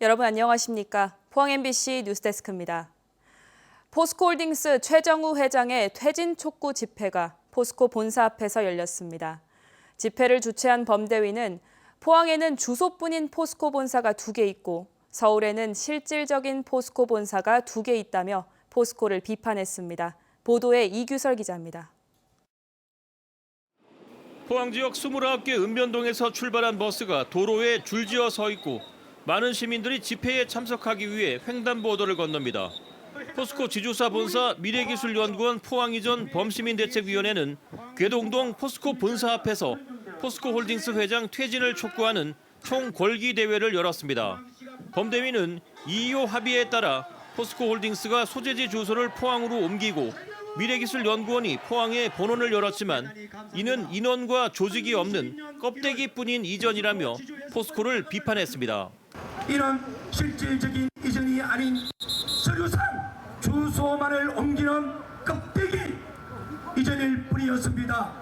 여러분 안녕하십니까? 포항 MBC 뉴스데스크입니다. 포스코홀딩스 최정우 회장의 퇴진 촉구 집회가 포스코 본사 앞에서 열렸습니다. 집회를 주최한 범대위는 포항에는 주소뿐인 포스코 본사가 2개 있고 서울에는 실질적인 포스코 본사가 2개 있다며 포스코를 비판했습니다. 보도에 이규설 기자입니다. 포항 지역 29개 읍면동에서 출발한 버스가 도로에 줄지어 서 있고 많은 시민들이 집회에 참석하기 위해 횡단보도를 건넙니다. 포스코 지주사 본사 미래기술연구원 포항이전 범시민대책위원회는 궤동동 포스코 본사 앞에서 포스코홀딩스 회장 퇴진을 촉구하는 총궐기 대회를 열었습니다. 범대위는 2.25 합의에 따라 포스코홀딩스가 소재지 주소를 포항으로 옮기고 미래기술연구원이 포항에 본원을 열었지만 이는 인원과 조직이 없는 껍데기뿐인 이전이라며 포스코를 비판했습니다. 이런 실질적인 이전이 아닌 서류상 주소만을 옮기는 껍데기 이전일 뿐이었습니다.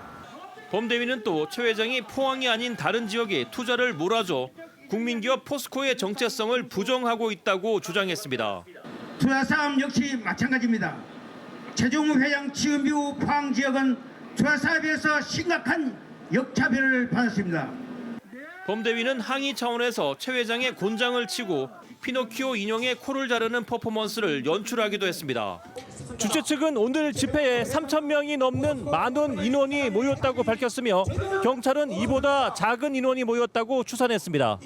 범대위는 또 최 회장이 포항이 아닌 다른 지역에 투자를 몰아줘 국민기업 포스코의 정체성을 부정하고 있다고 주장했습니다. 투자 싸움 역시 마찬가지입니다. 최정우 회장 취임 이후 포항 지역은 투자 사업에서 심각한 역차별을 받았습니다. 범대위는 항의 차원에서 최 회장의 곤장을 치고 피노키오 인형의 코를 자르는 퍼포먼스를 연출하기도 했습니다. 주최 측은 오늘 집회에 3,000명이 넘는 많은 인원이 모였다고 밝혔으며 경찰은 이보다 작은 인원이 모였다고 추산했습니다.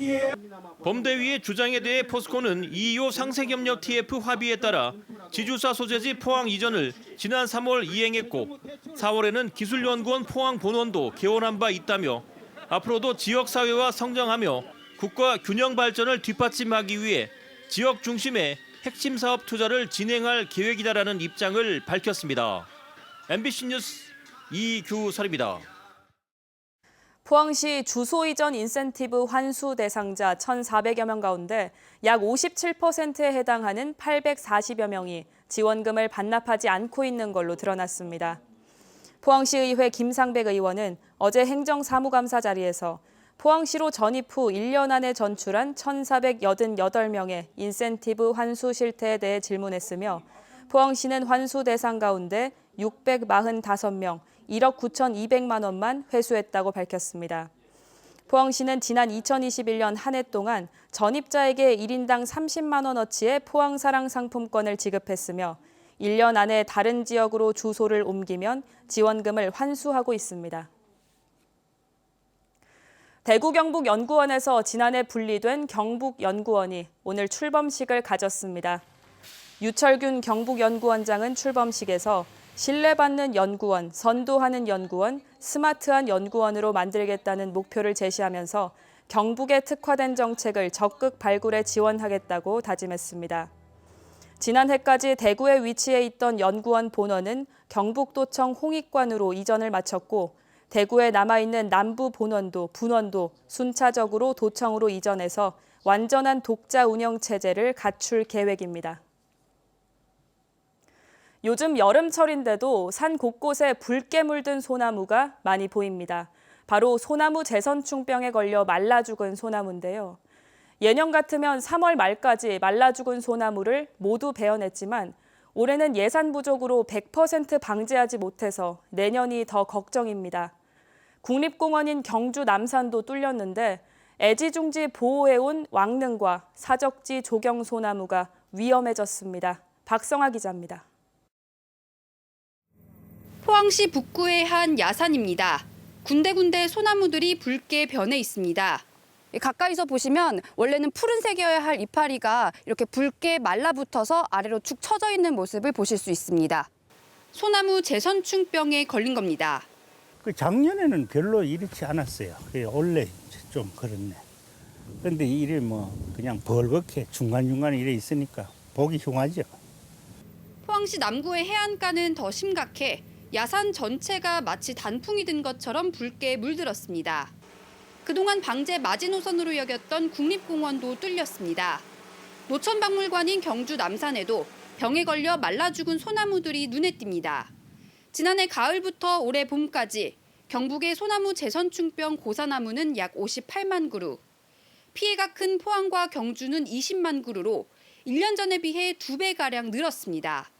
범대위의 주장에 대해 포스코는 2.25 상세협력 TF 합의에 따라 지주사 소재지 포항 이전을 지난 3월 이행했고 4월에는 기술연구원 포항 본원도 개원한 바 있다며 앞으로도 지역사회와 성장하며 국가 균형 발전을 뒷받침하기 위해 지역 중심의 핵심 사업 투자를 진행할 계획이다라는 입장을 밝혔습니다. MBC 뉴스 이규설입니다. 포항시 주소 이전 인센티브 환수 대상자 1,400여 명 가운데 약 57%에 해당하는 840여 명이 지원금을 반납하지 않고 있는 걸로 드러났습니다. 포항시의회 김상백 의원은 어제 행정사무감사 자리에서 포항시로 전입 후 1년 안에 전출한 1,488명의 인센티브 환수 실태에 대해 질문했으며 포항시는 환수 대상 가운데 645명, 1억 9,200만 원만 회수했다고 밝혔습니다. 포항시는 지난 2021년 한 해 동안 전입자에게 1인당 30만 원어치의 포항사랑 상품권을 지급했으며 1년 안에 다른 지역으로 주소를 옮기면 지원금을 환수하고 있습니다. 대구 경북연구원에서 지난해 분리된 경북연구원이 오늘 출범식을 가졌습니다. 유철균 경북연구원장은 출범식에서 신뢰받는 연구원, 선도하는 연구원, 스마트한 연구원으로 만들겠다는 목표를 제시하면서 경북에 특화된 정책을 적극 발굴해 지원하겠다고 다짐했습니다. 지난해까지 대구에 위치해 있던 연구원 본원은 경북도청 홍익관으로 이전을 마쳤고 대구에 남아있는 남부 본원도 분원도 순차적으로 도청으로 이전해서 완전한 독자 운영 체제를 갖출 계획입니다. 요즘 여름철인데도 산 곳곳에 붉게 물든 소나무가 많이 보입니다. 바로 소나무 재선충병에 걸려 말라 죽은 소나무인데요. 예년 같으면 3월 말까지 말라 죽은 소나무를 모두 베어냈지만 올해는 예산 부족으로 100% 방제하지 못해서 내년이 더 걱정입니다. 국립공원인 경주 남산도 뚫렸는데 애지중지 보호해온 왕릉과 사적지 조경 소나무가 위험해졌습니다. 박성아 기자입니다. 포항시 북구의 한 야산입니다. 군데군데 소나무들이 붉게 변해 있습니다. 가까이서 보시면 원래는 푸른색이어야 할 이파리가 이렇게 붉게 말라붙어서 아래로 축 처져 있는 모습을 보실 수 있습니다. 소나무 재선충병에 걸린 겁니다. 작년에는 별로 이렇지 않았어요. 올해 좀 그렇네. 그런데 이래 그냥 벌겋게 중간중간에 이래 있으니까 보기 흉하죠. 포항시 남구의 해안가는 더 심각해 야산 전체가 마치 단풍이 든 것처럼 붉게 물들었습니다. 그동안 방제 마지노선으로 여겼던 국립공원도 뚫렸습니다. 노천박물관인 경주 남산에도 병에 걸려 말라 죽은 소나무들이 눈에 띕니다. 지난해 가을부터 올해 봄까지 경북의 소나무 재선충병 고사나무는 약 58만 그루, 피해가 큰 포항과 경주는 20만 그루로 1년 전에 비해 2배가량 늘었습니다.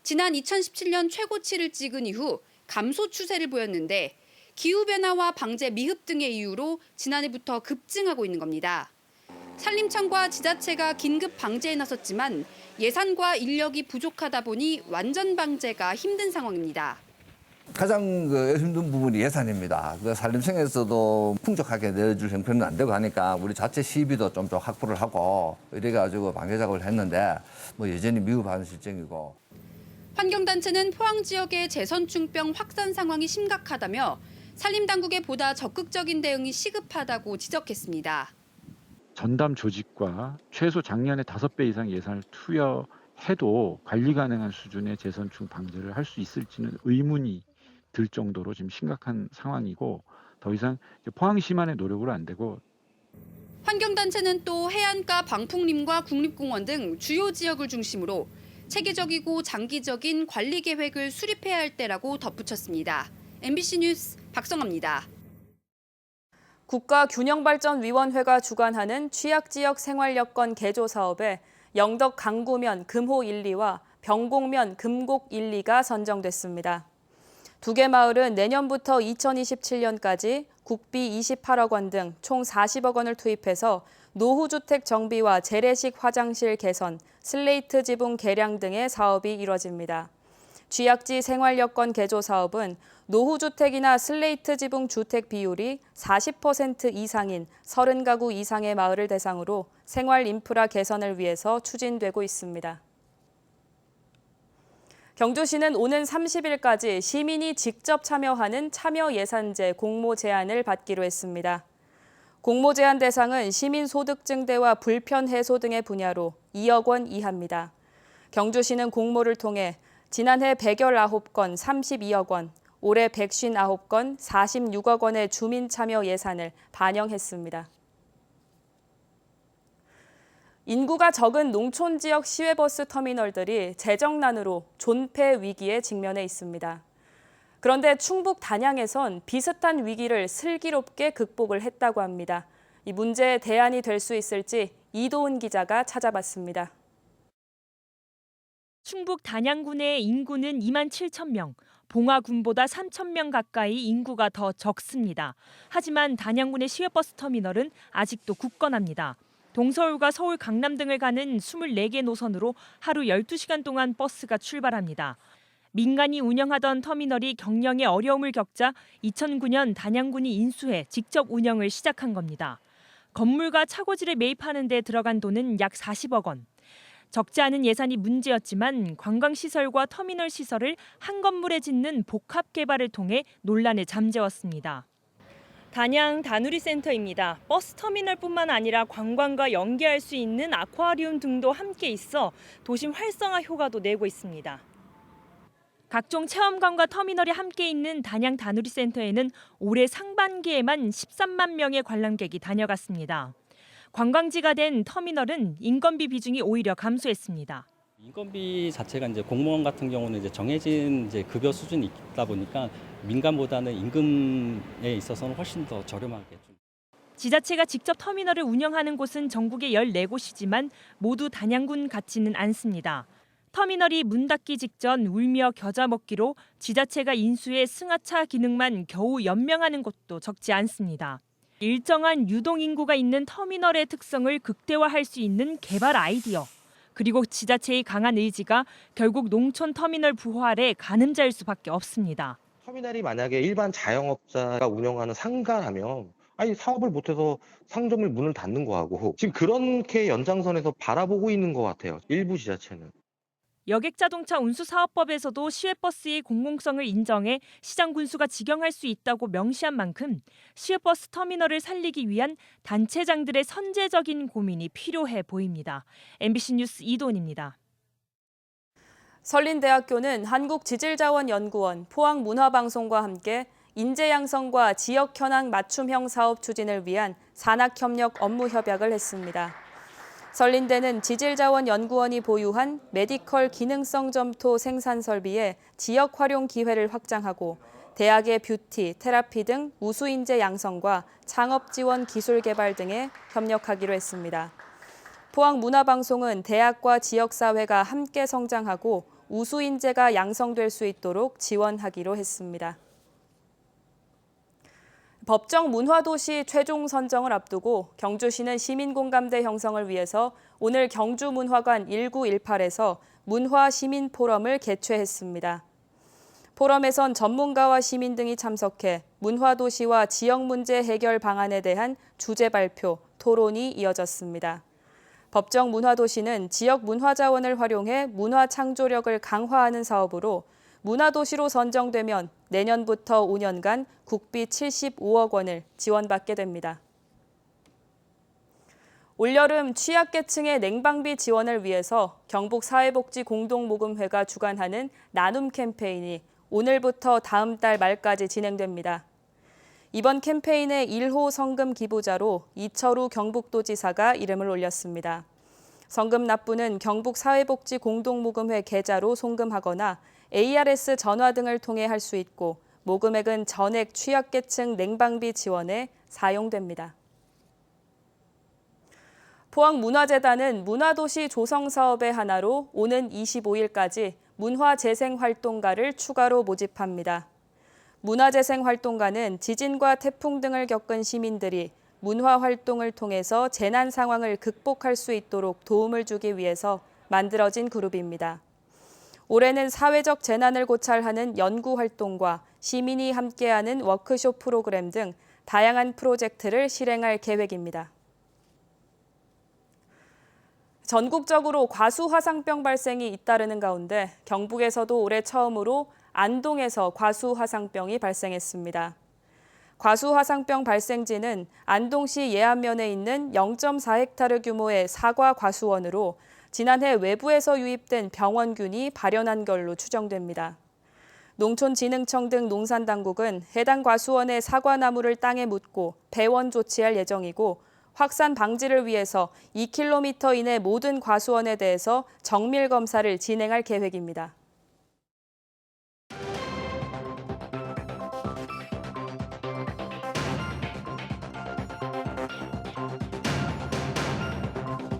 지난 2017년 최고치를 찍은 이후 감소 추세를 보였는데 기후변화와 방제 미흡 등의 이유로 지난해부터 급증하고 있는 겁니다. 산림청과 지자체가 긴급 방제에 나섰지만 예산과 인력이 부족하다 보니 완전 방제가 힘든 상황입니다. 가장 힘든 부분이 예산입니다. 산림청에서도 풍족하게 내어줄 형편은 안 되고 하니까 우리 자체 시비도 좀 확보를 하고 이래가지고 방제 작업을 했는데 여전히 미흡한 실정이고. 환경단체는 포항 지역의 재선충병 확산 상황이 심각하다며 산림당국의 보다 적극적인 대응이 시급하다고 지적했습니다. 전담 조직과 최소 작년에 5배 이상 예산을 투여해도 관리 가능한 수준의 재선충 방제를 할 수 있을지는 의문이 들 정도로 지금 심각한 상황이고 더 이상 포항시만의 노력으로 안 되고. 환경단체는 또 해안가 방풍림과 국립공원 등 주요 지역을 중심으로 체계적이고 장기적인 관리 계획을 수립해야 할 때라고 덧붙였습니다. MBC 뉴스 박성아입니다. 국가균형발전위원회가 주관하는 취약지역 생활여건 개조 사업에 영덕 강구면 금호 1, 2와 병곡면 금곡 1, 2가 선정됐습니다. 두 개 마을은 내년부터 2027년까지 국비 28억 원 등 총 40억 원을 투입해서 노후주택 정비와 재래식 화장실 개선, 슬레이트 지붕 개량 등의 사업이 이뤄집니다. 취약지 생활여건 개조 사업은 노후주택이나 슬레이트 지붕 주택 비율이 40% 이상인 30가구 이상의 마을을 대상으로 생활 인프라 개선을 위해서 추진되고 있습니다. 경주시는 오는 30일까지 시민이 직접 참여하는 참여예산제 공모 제안을 받기로 했습니다. 공모 제안 대상은 시민소득증대와 불편 해소 등의 분야로 2억 원 이하입니다. 경주시는 공모를 통해 지난해 119건 32억 원, 올해 159건 46억 원의 주민 참여 예산을 반영했습니다. 인구가 적은 농촌 지역 시외버스 터미널들이 재정난으로 존폐 위기에 직면해 있습니다. 그런데 충북 단양에선 비슷한 위기를 슬기롭게 극복을 했다고 합니다. 이 문제에 대안이 될 수 있을지 이도훈 기자가 찾아봤습니다. 충북 단양군의 인구는 2만 7천 명, 봉화군보다 3천 명 가까이 인구가 더 적습니다. 하지만 단양군의 시외버스 터미널은 아직도 굳건합니다. 동서울과 서울, 강남 등을 가는 24개 노선으로 하루 12시간 동안 버스가 출발합니다. 민간이 운영하던 터미널이 경영에 어려움을 겪자 2009년 단양군이 인수해 직접 운영을 시작한 겁니다. 건물과 차고지를 매입하는 데 들어간 돈은 약 40억 원. 적지 않은 예산이 문제였지만 관광시설과 터미널 시설을 한 건물에 짓는 복합 개발을 통해 논란을 잠재웠습니다. 단양 다누리센터입니다. 버스 터미널뿐만 아니라 관광과 연계할 수 있는 아쿠아리움 등도 함께 있어 도심 활성화 효과도 내고 있습니다. 각종 체험관과 터미널이 함께 있는 단양 다누리센터에는 올해 상반기에만 13만 명의 관람객이 다녀갔습니다. 관광지가 된 터미널은 인건비 비중이 오히려 감소했습니다. 인건비 자체가 이제 공무원 같은 경우는 이제 정해진 급여 수준이 있다 보니까 민간보다는 임금에 있어서는 훨씬 더 저렴하게. 지자체가 직접 터미널을 운영하는 곳은 전국에 14곳이지만 모두 단양군 같지는 않습니다. 터미널이 문 닫기 직전 울며 겨자 먹기로 지자체가 인수해 승하차 기능만 겨우 연명하는 곳도 적지 않습니다. 일정한 유동 인구가 있는 터미널의 특성을 극대화할 수 있는 개발 아이디어, 그리고 지자체의 강한 의지가 결국 농촌 터미널 부활의 가늠자일 수밖에 없습니다. 터미널이 만약에 일반 자영업자가 운영하는 상가라면 사업을 못해서 상점을 문을 닫는 거하고 지금 그렇게 연장선에서 바라보고 있는 것 같아요. 일부 지자체는. 여객자동차 운수사업법에서도 시외버스의 공공성을 인정해 시장 군수가 직영할 수 있다고 명시한 만큼 시외버스 터미널을 살리기 위한 단체장들의 선제적인 고민이 필요해 보입니다. MBC 뉴스 이도훈입니다. 설린대학교는 한국지질자원연구원, 포항문화방송과 함께 인재 양성과 지역 현황 맞춤형 사업 추진을 위한 산학협력 업무 협약을 했습니다. 설린대는 지질자원연구원이 보유한 메디컬 기능성 점토 생산 설비의 지역 활용 기회를 확장하고 대학의 뷰티, 테라피 등 우수인재 양성과 창업 지원 기술 개발 등에 협력하기로 했습니다. 포항문화방송은 대학과 지역사회가 함께 성장하고 우수인재가 양성될 수 있도록 지원하기로 했습니다. 법정 문화도시 최종 선정을 앞두고 경주시는 시민공감대 형성을 위해서 오늘 경주문화관 1918에서 문화시민포럼을 개최했습니다. 포럼에선 전문가와 시민 등이 참석해 문화도시와 지역문제 해결 방안에 대한 주제 발표, 토론이 이어졌습니다. 법정 문화도시는 지역 문화자원을 활용해 문화 창조력을 강화하는 사업으로 문화도시로 선정되면 내년부터 5년간 국비 75억 원을 지원받게 됩니다. 올여름 취약계층의 냉방비 지원을 위해서 경북사회복지공동모금회가 주관하는 나눔 캠페인이 오늘부터 다음 달 말까지 진행됩니다. 이번 캠페인의 1호 성금 기부자로 이철우 경북도지사가 이름을 올렸습니다. 성금 납부는 경북사회복지공동모금회 계좌로 송금하거나 ARS 전화 등을 통해 할 수 있고 모금액은 전액 취약계층 냉방비 지원에 사용됩니다. 포항문화재단은 문화도시 조성 사업의 하나로 오는 25일까지 문화재생활동가를 추가로 모집합니다. 문화재생활동가는 지진과 태풍 등을 겪은 시민들이 문화활동을 통해서 재난 상황을 극복할 수 있도록 도움을 주기 위해서 만들어진 그룹입니다. 올해는 사회적 재난을 고찰하는 연구활동과 시민이 함께하는 워크숍 프로그램 등 다양한 프로젝트를 실행할 계획입니다. 전국적으로 과수화상병 발생이 잇따르는 가운데 경북에서도 올해 처음으로 안동에서 과수화상병이 발생했습니다. 과수화상병 발생지는 안동시 예안면에 있는 0.4헥타르 규모의 사과 과수원으로 지난해 외부에서 유입된 병원균이 발현한 걸로 추정됩니다. 농촌진흥청 등 농산당국은 해당 과수원의 사과나무를 땅에 묻고 배원 조치할 예정이고 확산 방지를 위해서 2km 이내 모든 과수원에 대해서 정밀 검사를 진행할 계획입니다.